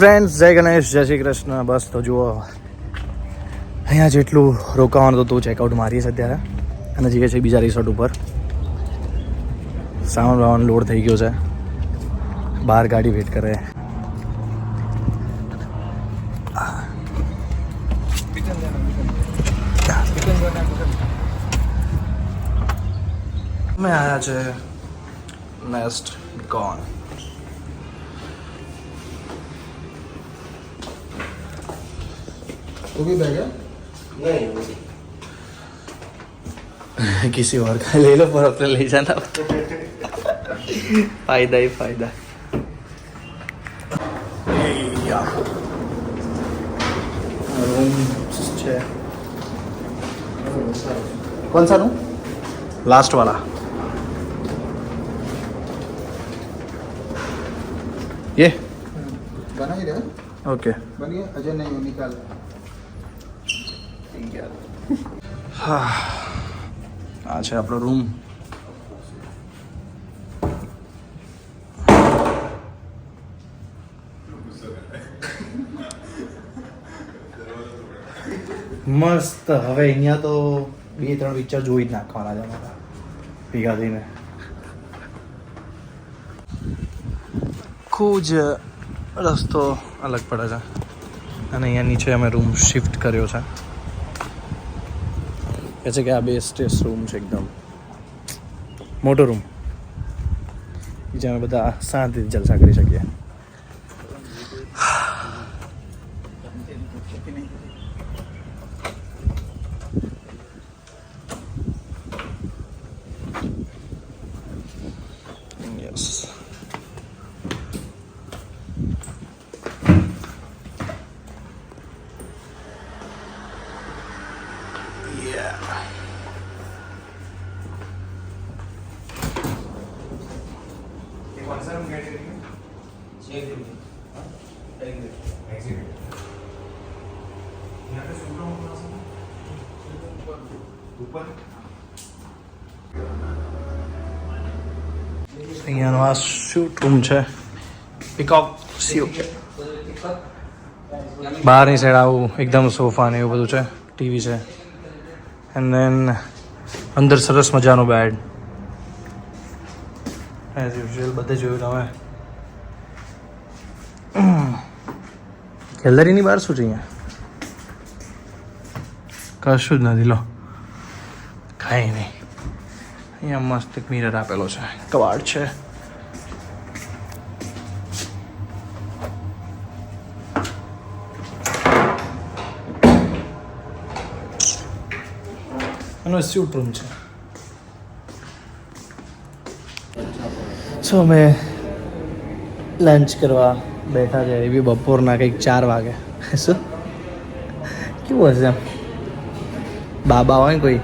Friends, જય ગણેશ, જય શ્રી કૃષ્ણ. બસ તો જુઓ, અહીંયા જેટલું રોકાવાનું હતું ચેકઆઉટ મારીએ છે અત્યારે અને જઈએ છીએ બીજા રિસોર્ટ ઉપર. સાઉન્ડ વાઉન્ડ લોડ થઈ ગયો છે, બહાર ગાડી વેટ કરે. અમે આવ્યા છે નેસ્ટ ગોન. वो भी बैग है नहीं किसी और का ले लो, पर अपने ले जाना होता. फायदा ही फायदा. कौन सा रूम लास्ट वाला. ये बना ही रहे ओके. बनिए अजय नहीं हो निकाल હા, આ છે આપણો રૂમ. મસ્ત. હવે અહીંયા તો 2-3 પિક્ચર જોઈ જ નાખવાના છે અમારા ભેગા થઈને. ખૂબ જ રસ્તો અલગ પડે છે અને અહીંયા નીચે અમે રૂમ શિફ્ટ કર્યો છે. કહે છે કે આ બેસ્ટેસ્ટ રૂમ છે, એકદમ મોટો રૂમ, જ્યાં અમે બધા શાંતિથી જલસા કરી શકીએ. યસ. અહીંયાનો આ શૂટ રૂમ છે, પીકોક સ્યુટ. બહારની સાઈડ આવું એકદમ સોફા ને એવું બધું છે, ટીવી છે, એન્ડ દેન અંદર સરસ મજાનો બેડ એઝ યુઝ્યુઅલ બધે જોયું તમે. ગેલેરીની બહાર શું છે? અહીંયા કશું જ નથી. લો, કાંઈ નહીં. અહીંયા મસ્ત એક મિરર આપેલો છે, કબાટ છે. એનો સ્યુટ રૂમ છે. સો અમે લંચ કરવા બેઠા છે, એ બી બપોરના કંઈક 4 વાગે. શું કેવું હશે? એમ બાબા હોય ને કોઈ.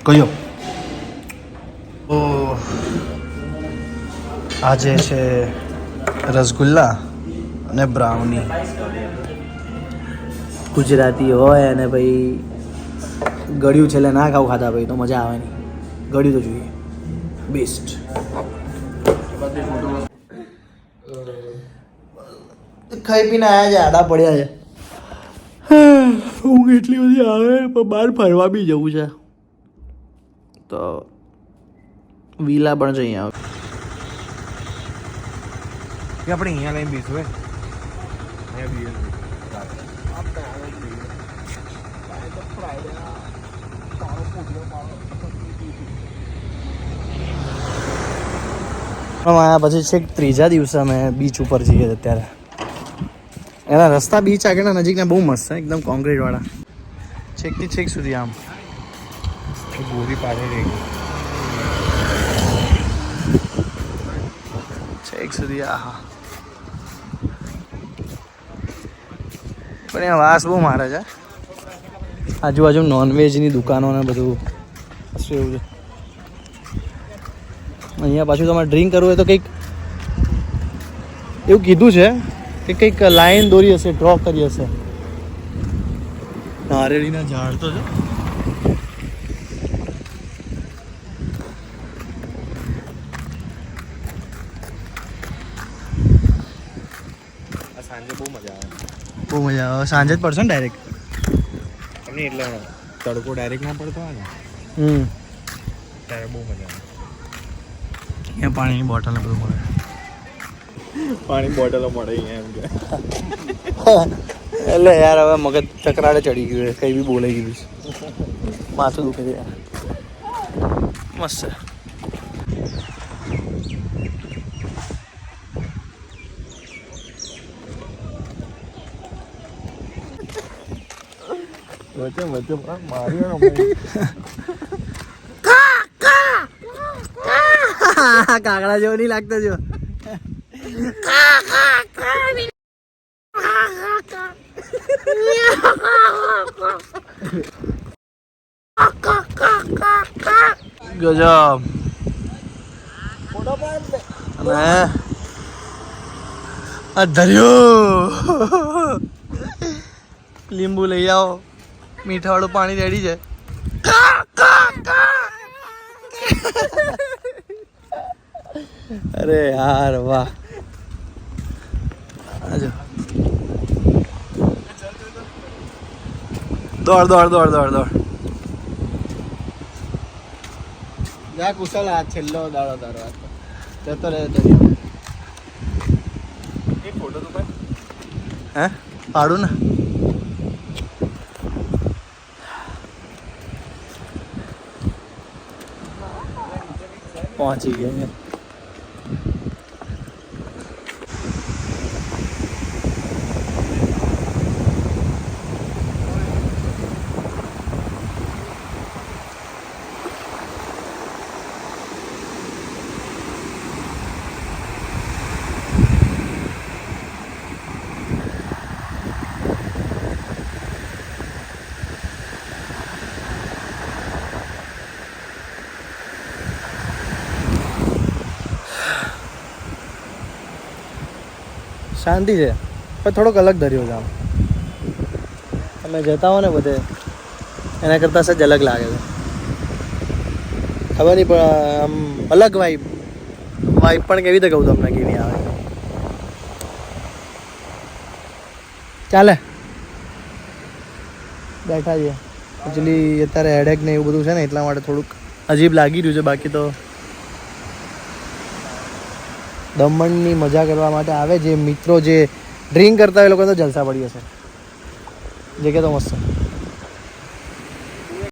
કયો આજે છે રસગુલ્લા અને બ્રાઉની. ગુજરાતી હોય અને ભાઈ ગળ્યું છેલ્લે ના ખાવું ખાતા ભાઈ તો મજા આવે નહીં. ગળ્યું તો જોઈએ, બેસ્ટ. ખાઈ પીને આવ્યા છે, આડા પડ્યા છે. ઊંઘ એટલી બધી આવે પણ બહાર ફરવા બી જવું છે, તો વિલા પણ છે અહીંયા. આપણે અહીંયા લઈને બેસું આયા પછી છેક 3જા દિવસે અમે બીચ ઉપર જઈએ. અત્યારે એના રસ્તા બીચ આગળના નજીકના બહુ મસ્ત છે, એકદમ કોન્ક્રીટ વાળા. છેકથી છેક સુધી આમ ગોરી પાડી રહી છેક સુધી. આહા, પણ અહીંયા વાસ બહુ મારે છે. આજુબાજુ નોનવેજની દુકાનો ને બધું શું એવું છે. અહીંયા પાછું તમારે ડ્રિંક કરવું હોય તો કંઈક એવું કીધું છે કે કંઈક લાઈન દોરી હશે, ડ્રો કરી હશે. નારેળીના ઝાડ તો છે. સાંજે બહુ મજા આવે બહુ મજા આવે સાંજે જ પડશે ને ડાયરેક્ટ એમની એટલે તડકો ડાયરેક્ટ ના પડતો હોય ને ત્યારે બહુ મજા આવે અહીંયા પાણીની બોટલ ને બધું મળે પાણી બોટલો મળે અહીંયા એમ કે એટલે યાર હવે મગજ ચકરાડે ચડી ગયું છે કંઈ બી બોલાઈ ગયું છે માથું દુખે છે યાર મસ્ત છે વચ્ચે મારી કાકડા જેવો નહીં લાગતો જો ગજબ અને આ ધર્યો લીંબુ લઈ આવો મીઠાવાળું પાણી રેડી છે અરે યાર વાહ આજો દોડ દોડ દોડ દોડ દોડ જા કુશલ આ છેલ્લો દાડો તારો જતો રહે એક ફોટો તો ભાઈ હે પાડું ને પહોંચી ગયા શાંતિ છે પણ થોડોક અલગ દરિયો છે આમ તમે જતા હો ને બધે એના કરતાં સજ અલગ લાગે છે ખબર નહીં પણ આમ અલગ વાઇબ પણ કેવી રીતે કહું તમને કેવી આવે ચાલે બેઠા છીએ એકચ્યુઅલી અત્યારે હેડેક ને એવું બધું છે ને એટલા માટે થોડુંક અજીબ લાગી રહ્યું છે બાકી તો દમણની મજા કરવા માટે આવે જે મિત્રો જે ડ્રિંક કરતા હોય એ લોકો તો જલસા પડી હશે જે કે તો મસ્ત